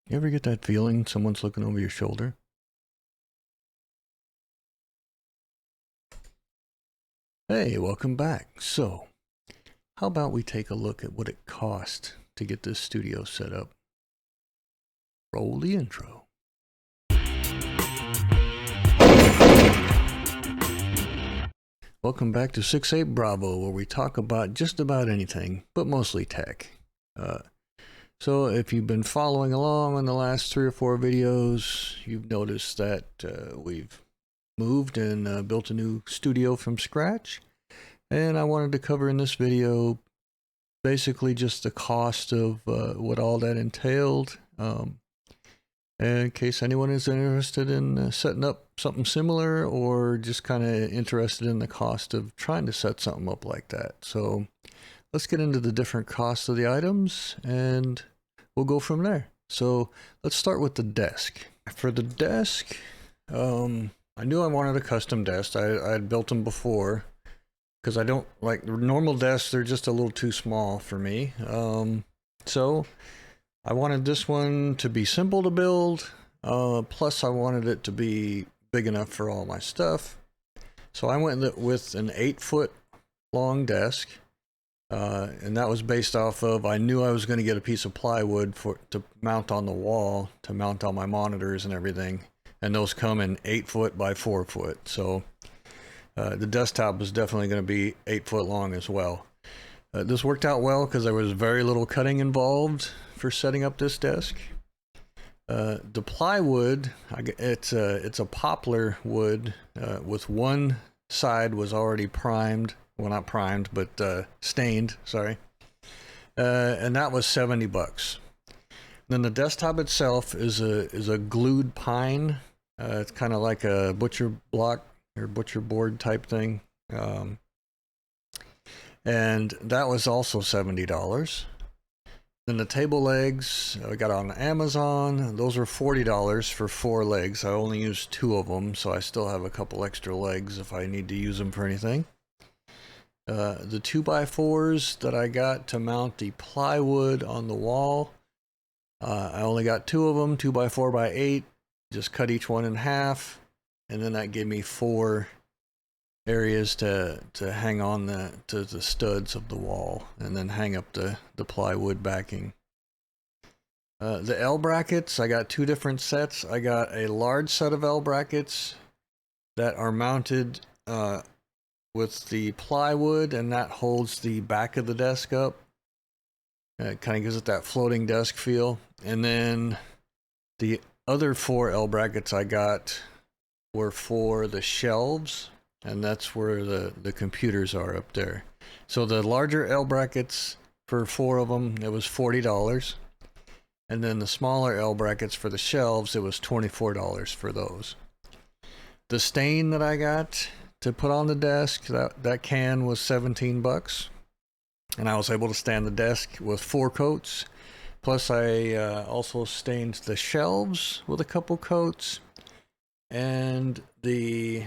You ever get that feeling someone's looking over your shoulder? Hey, welcome back. So, how about we take a look at what it cost to get this studio set up? Roll the intro. Welcome back to 68 Bravo, where we talk about just about anything, but mostly tech. So if you've been following along on the last 3 or 4 videos, you've noticed that we've moved and built a new studio from scratch. And I wanted to cover in this video basically just the cost of what all that entailed. In case anyone is interested in setting up something similar or just kind of interested in the cost of trying to set something up like that. So let's get into the different costs of the items and we'll go from there. So let's start with the desk. For the desk, I knew I wanted a custom desk. I had built them before because I don't like the normal desks. They're just a little too small for me. So I wanted this one to be simple to build. Plus I wanted it to be big enough for all my stuff. So I went with an 8-foot long desk. And that was based off of, I knew I was going to get a piece of plywood to mount on the wall, to mount all my monitors and everything. And those come in 8-foot by 4-foot. So the desktop is definitely going to be 8-foot long as well. This worked out well because there was very little cutting involved for setting up this desk. The plywood, it's a poplar wood with one side was already primed. Well, not primed, but stained, sorry. And that was $70. Then the desktop itself is a glued pine. It's kind of like a butcher block or butcher board type thing. And that was also $70. Then the table legs, I got on Amazon. Those were $40 for 4 legs. I only used 2 of them, so I still have a couple extra legs if I need to use them for anything. The 2x4s that I got to mount the plywood on the wall, I only got 2 of them, 2x4x8, just cut each one in half, and then that gave me 4 areas to hang on to the studs of the wall, and then hang up the plywood backing. The L brackets, I got 2 different sets. I got a large set of L brackets that are mounted with the plywood, and that holds the back of the desk up. It kind of gives it that floating desk feel. And then the other 4 L brackets I got were for the shelves, and that's where the computers are up there. So the larger L brackets, for 4 of them, it was $40. And then the smaller L brackets for the shelves, it was $24 for those. The stain that I got to put on the desk, that can was $17, and I was able to stain the desk with 4 coats. Plus I also stained the shelves with a couple coats, and the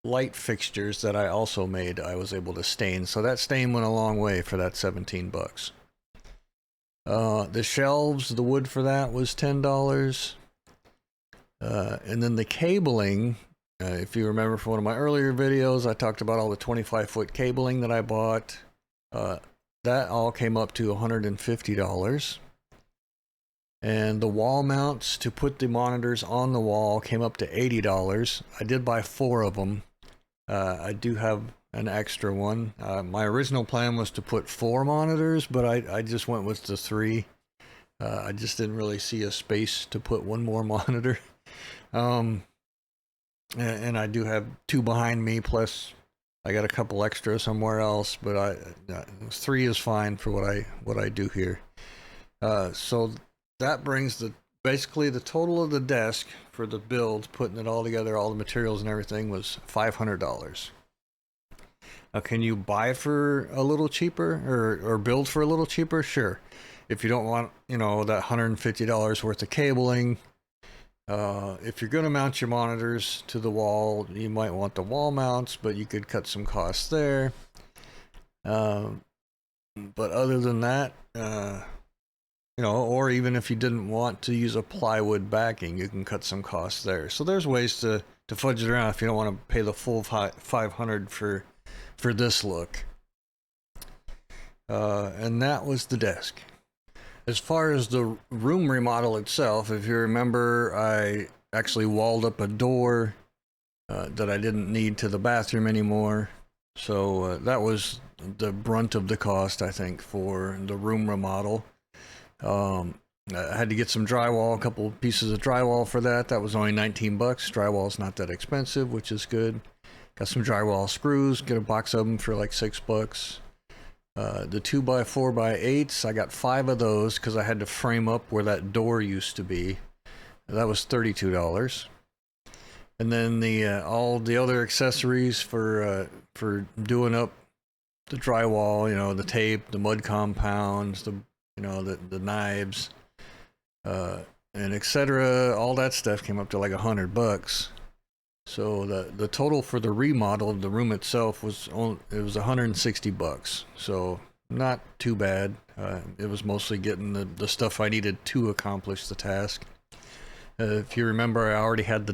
light fixtures that I also made I was able to stain, so that stain went a long way for that $17. The shelves, the wood for that was $10. And then the cabling, if you remember from one of my earlier videos, I talked about all the 25-foot cabling that I bought. That all came up to $150. And the wall mounts to put the monitors on the wall came up to $80. I did buy 4 of them. I do have an extra one. My original plan was to put 4 monitors, but I just went with the 3. I just didn't really see a space to put one more monitor. And I do have 2 behind me, plus I got a couple extra somewhere else, but 3 is fine for what I do here. So that brings basically the total of the desk for the build, putting it all together, all the materials and everything, was $500. Now, can you buy for a little cheaper or build for a little cheaper? Sure. If you don't want, that $150 worth of cabling. If you're going to mount your monitors to the wall, you might want the wall mounts, but you could cut some costs there. But other than that, you know, or even if you didn't want to use a plywood backing, you can cut some costs there. So there's ways to fudge it around if you don't want to pay the full 500 for this look. And that was the desk. As far as the room remodel itself, if you remember, I actually walled up a door that I didn't need to the bathroom anymore. So that was the brunt of the cost, I think, for the room remodel. I had to get some drywall, a couple pieces of drywall for that. That was only 19 bucks. Drywall's not that expensive, which is good. Got some drywall screws, get a box of them for like $6. The 2x4x8s, I got 5 of those because I had to frame up where that door used to be. That was $32. And then the all the other accessories for doing up the drywall, you know, the tape, the mud compounds, the knives, and etc. All that stuff came up to like $100. So the total for the remodel of the room itself was $160. So not too bad. It was mostly getting the stuff I needed to accomplish the task. If you remember, I already had the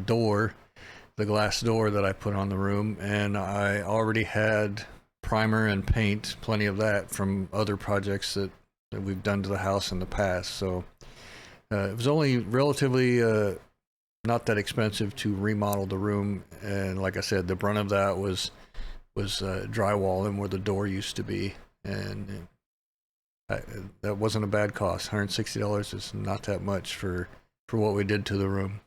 glass door that I put on the room, and I already had primer and paint, plenty of that from other projects that we've done to the house in the past. So it was only relatively not that expensive to remodel the room, and like I said, the brunt of that was drywalling where the door used to be, and that wasn't a bad cost. $160 is not that much for what we did to the room.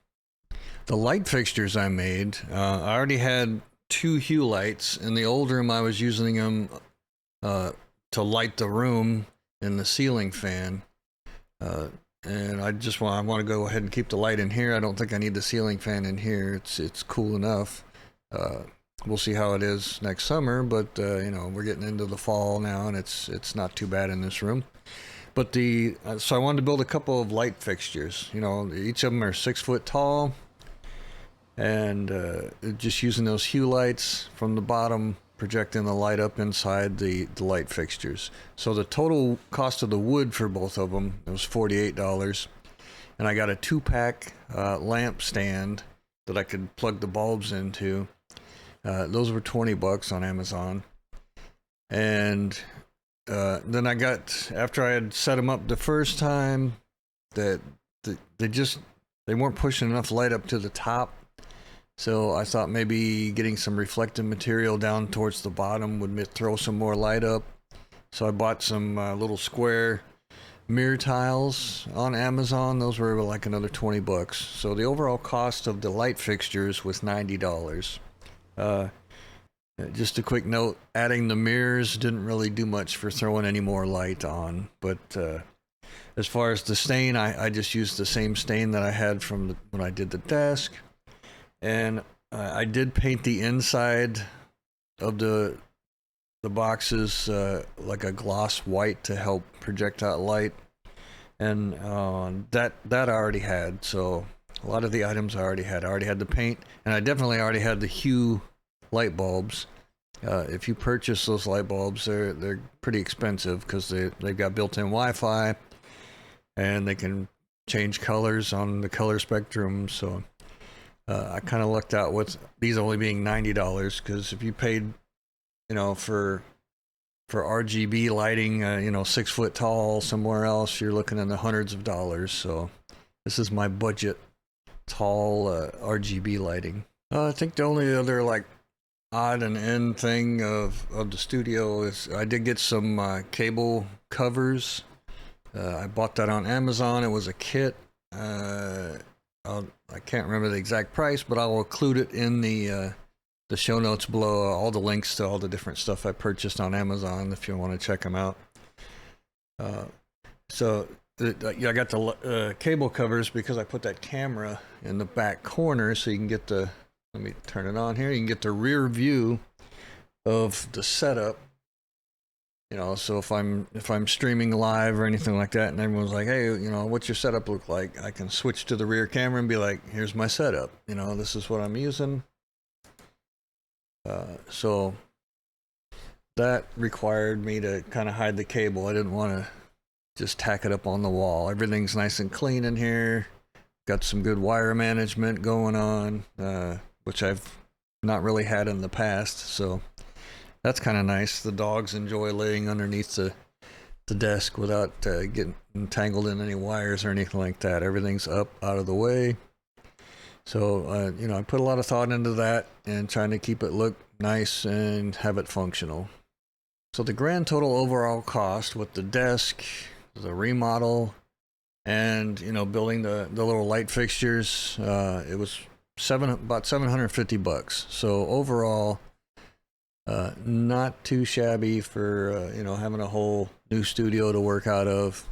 The light fixtures I made, I already had 2 hue lights. In the old room, I was using them to light the room and the ceiling fan. And I want to go ahead and keep the light in here. I don't think I need the ceiling fan in here. It's cool enough. We'll see how it is next summer, but you know, we're getting into the fall now, and it's not too bad in this room. But so I wanted to build a couple of light fixtures. You know, each of them are 6 foot tall, and just using those hue lights from the bottom, projecting the light up inside the light fixtures. So the total cost of the wood for both of them, it was $48, and I got a 2-pack lamp stand that I could plug the bulbs into. Those were $20 on Amazon. And then I got, after I had set them up the first time, that they weren't pushing enough light up to the top. So I thought maybe getting some reflective material down towards the bottom would throw some more light up. So I bought some little square mirror tiles on Amazon. Those were like another $20. So the overall cost of the light fixtures was $90. Just a quick note, adding the mirrors didn't really do much for throwing any more light on. But as far as the stain, I just used the same stain that I had from when I did the desk. And I did paint the inside of the boxes like a gloss white to help project out light, and that I already had. So a lot of the items I already had. I already had the paint, and I definitely already had the hue light bulbs. If you purchase those light bulbs, they're pretty expensive because they've got built-in Wi-Fi, and they can change colors on the color spectrum. So I kind of lucked out with these only being $90, because if you paid, you know, for RGB lighting, you know, 6 foot tall somewhere else, you're looking in the hundreds of dollars. So this is my budget tall RGB lighting. I think the only other like odd and end thing of the studio is I did get some cable covers. I bought that on Amazon. It was a kit. I can't remember the exact price, but I will include it in the show notes below. All the links to all the different stuff I purchased on Amazon if you want to check them out. So I got the cable covers because I put that camera in the back corner, so you can get the. Let me turn it on here. You can get the rear view of the setup. You know, so if I'm streaming live or anything like that, and everyone's like, "Hey, you know, what's your setup look like?" I can switch to the rear camera and be like, "Here's my setup. You know, this is what I'm using." So that required me to kind of hide the cable. I didn't want to just tack it up on the wall. Everything's nice and clean in here. Got some good wire management going on, which I've not really had in the past, so that's kind of nice. The dogs enjoy laying underneath the desk without getting entangled in any wires or anything like that. Everything's up out of the way. So, I put a lot of thought into that and trying to keep it look nice and have it functional. So the grand total overall cost with the desk, the remodel, and building the little light fixtures, it was about $750. So overall, not too shabby for having a whole new studio to work out of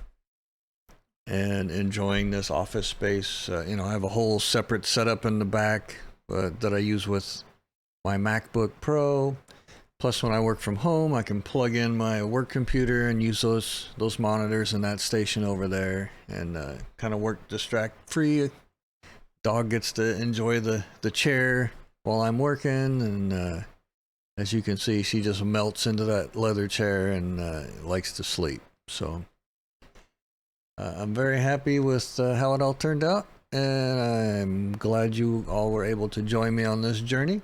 and enjoying this office space. I have a whole separate setup in the back that I use with my MacBook Pro. Plus, when I work from home, I can plug in my work computer and use those monitors in that station over there, and kind of work distract-free. Dog gets to enjoy the chair while I'm working, and as you can see, she just melts into that leather chair and likes to sleep. So I'm very happy with how it all turned out, and I'm glad you all were able to join me on this journey.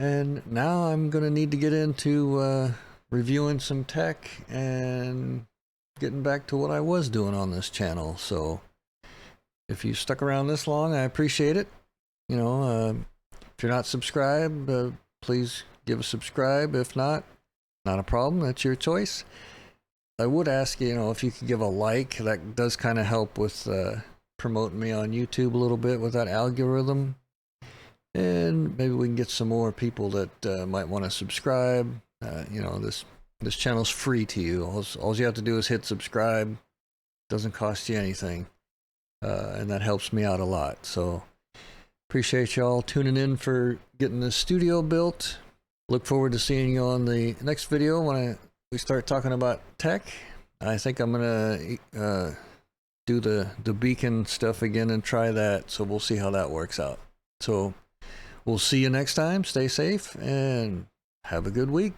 And now I'm going to need to get into reviewing some tech and getting back to what I was doing on this channel. So if you stuck around this long, I appreciate it. If you're not subscribed, please give a subscribe. If not a problem. That's your choice. I would ask you, if you could give a like. That does kind of help with promoting me on YouTube a little bit with that algorithm. And maybe we can get some more people that might want to subscribe. This channel's free to you. All you have to do is hit subscribe. Doesn't cost you anything. And that helps me out a lot. So appreciate y'all tuning in for getting this studio built. Look forward to seeing you on the next video when we start talking about tech. I think I'm going to do the beacon stuff again and try that. So we'll see how that works out. So we'll see you next time. Stay safe and have a good week.